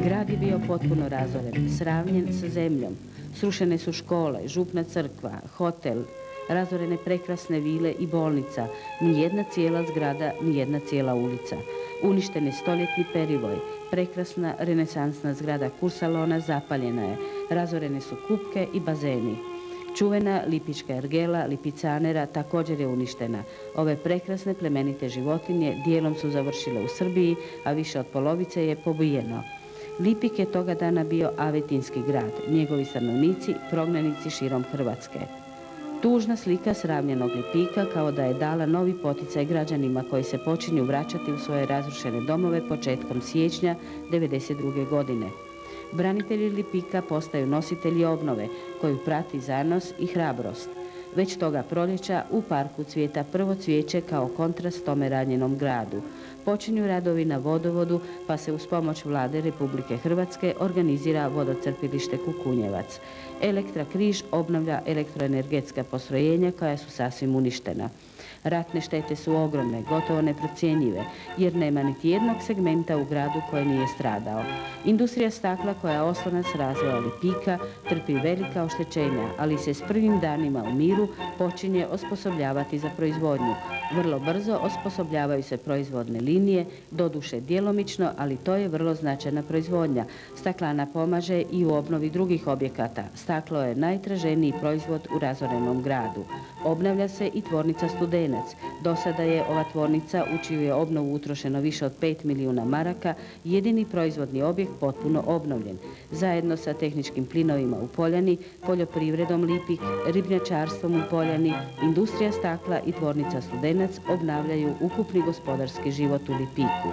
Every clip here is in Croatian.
Grad je bio potpuno razoren, sravnjen sa zemljom. Srušene su škole, župna crkva, hotel, razorene prekrasne vile i bolnica, nijedna cijela zgrada, nijedna cijela ulica. Uništen je stoljetni perivoj, prekrasna renesansna zgrada kursalona zapaljena je, razorene su kupke i bazeni. Čuvena lipička ergela, lipicanera, također je uništena. Ove prekrasne plemenite životinje dijelom su završile u Srbiji, a više od polovice je pobijeno. Lipik je toga dana bio avetinski grad, njegovi stanovnici prognanici širom Hrvatske. Tužna slika sravnjenog Lipika kao da je dala novi poticaj građanima koji se počinju vraćati u svoje razrušene domove početkom siječnja 1992. godine. Branitelji Lipika postaju nositelji obnove koju prati zanos i hrabrost. Već toga proljeća u parku cvijeta prvo cvijeće kao kontrast tome ranjenom gradu. Počinju radovi na vodovodu, pa se uz pomoć Vlade Republike Hrvatske organizira vodocrpilište Kukunjevac. Elektra Križ obnavlja elektroenergetska postrojenja koja su sasvim uništena. Ratne štete su ogromne, gotovo neprocjenjive, jer nema niti jednog segmenta u gradu koji nije stradao. Industrija stakla koja je oslonac razvoja Lipika trpi velika oštećenja, ali se s prvim danima u miru počinje osposobljavati za proizvodnju. Vrlo brzo osposobljavaju se proizvodne linije, doduše djelomično, ali to je vrlo značajna proizvodnja. Staklana pomaže i u obnovi drugih objekata. Staklo je najtraženiji proizvod u razorenom gradu. Obnavlja se i tvornica Studenac. Do sada je ova tvornica, u čiju je obnovu utrošeno više od 5 milijuna maraka, jedini proizvodni objekt potpuno obnovljen. Zajedno sa tehničkim plinovima u Poljani, poljoprivredom Lipik, ribnjačarstvom u Poljani, industrija stakla i tvornica Studenac obnavljaju ukupni gospodarski život u Lipiku.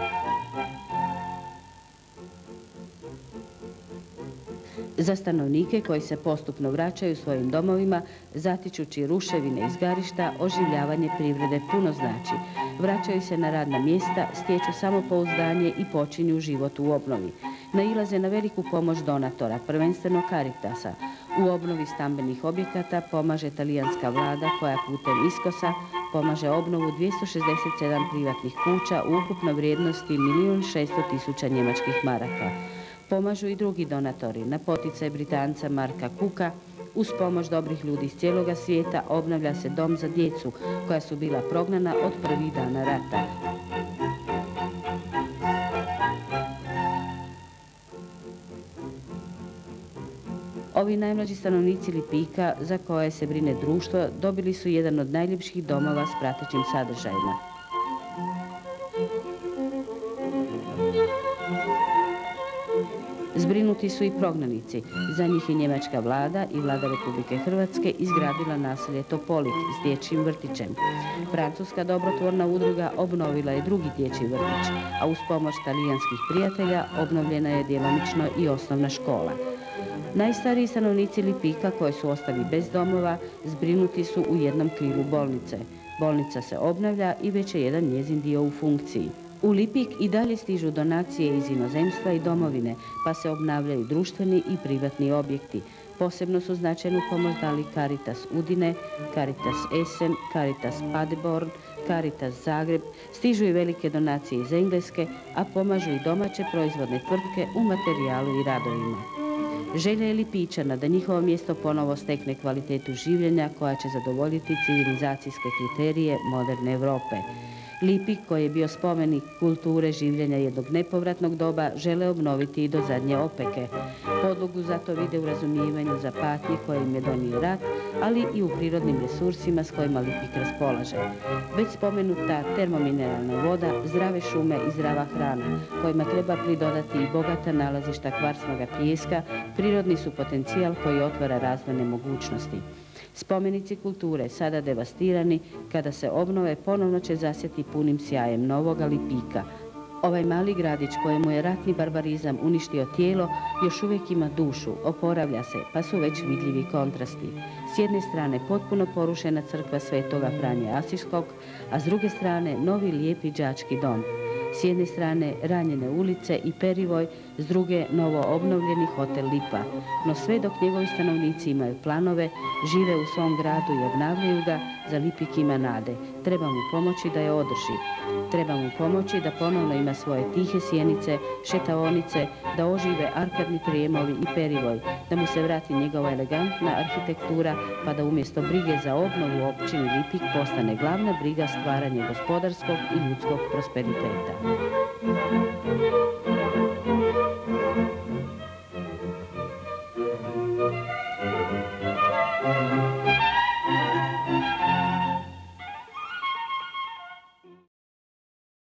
Za stanovnike koji se postupno vraćaju svojim domovima, zatičući ruševine i zgarišta, oživljavanje privrede puno znači. Vraćaju se na radna mjesta, stječu samopouzdanje i počinju život u obnovi. Nailaze na veliku pomoć donatora, prvenstveno Caritasa. U obnovi stambenih objekata pomaže talijanska vlada koja putem Iskosa pomaže obnovu 267 privatnih kuća u ukupnoj vrijednosti 1.600.000 njemačkih maraka. Pomažu i drugi donatori. Na poticaj Britanca Marka Kuka, uz pomoć dobrih ljudi iz cijeloga svijeta, obnavlja se dom za djecu koja su bila prognana od prvih dana rata. Ovi najmlađi stanovnici Lipika, za koje se brine društvo, dobili su jedan od najljepših domova s pratećim sadržajima. Zbrinuti su i prognanici. Za njih je njemačka vlada i vlada Republike Hrvatske izgradila naselje Topolik s dječjim vrtićem. Francuska dobrotvorna udruga obnovila je drugi dječji vrtić, a uz pomoć talijanskih prijatelja obnovljena je djelomično i osnovna škola. Najstariji stanovnici Lipika koji su ostali bez domova zbrinuti su u jednom krilu bolnice. Bolnica se obnavlja i već je jedan njezin dio u funkciji. U Lipik i dalje stižu donacije iz inozemstva i domovine, pa se obnavljaju društveni i privatni objekti. Posebno su značajnu pomoć dali Caritas Udine, Caritas Essen, Caritas Paderborn, Caritas Zagreb, stižu i velike donacije iz Engleske, a pomažu i domaće proizvodne tvrtke u materijalu i radovima. Želja je Lipičana da njihovo mjesto ponovo stekne kvalitetu življenja koja će zadovoljiti civilizacijske kriterije moderne Europe. Lipik, koji je bio spomenik kulture življenja jednog nepovratnog doba, žele obnoviti i do zadnje opeke. Podlogu za to vide u razumijevanju za patnje koje im je donio rat, ali i u prirodnim resursima s kojima Lipik raspolaže. Već spomenuta termomineralna voda, zdrave šume i zdrava hrana, kojima treba pridodati i bogata nalazišta kvarsnoga pijeska, prirodni su potencijal koji otvara razvojne mogućnosti. Spomenici kulture, sada devastirani, kada se obnove, ponovno će zasjati punim sjajem novoga Lipika. Ovaj mali gradić kojemu je ratni barbarizam uništio tijelo, još uvijek ima dušu, oporavlja se, pa su već vidljivi kontrasti. S jedne strane potpuno porušena crkva Svetoga Franje Asijskog, a s druge strane novi lijepi đački dom. S jedne strane ranjene ulice i perivoj, s druge novo obnovljeni hotel Lipa. No sve dok njegovi stanovnici imaju planove, žive u svom gradu i obnavljaju ga, za Lipik ima nade. Treba mu pomoći da je održi. Treba mu pomoći da ponovno ima svoje tihe sjenice, šetaonice, da ožive arkadni prijemovi i perivoj, da mu se vrati njegova elegantna arhitektura, pa da umjesto brige za obnovu općini Lipik postane glavna briga stvaranje gospodarskog i ljudskog prosperiteta.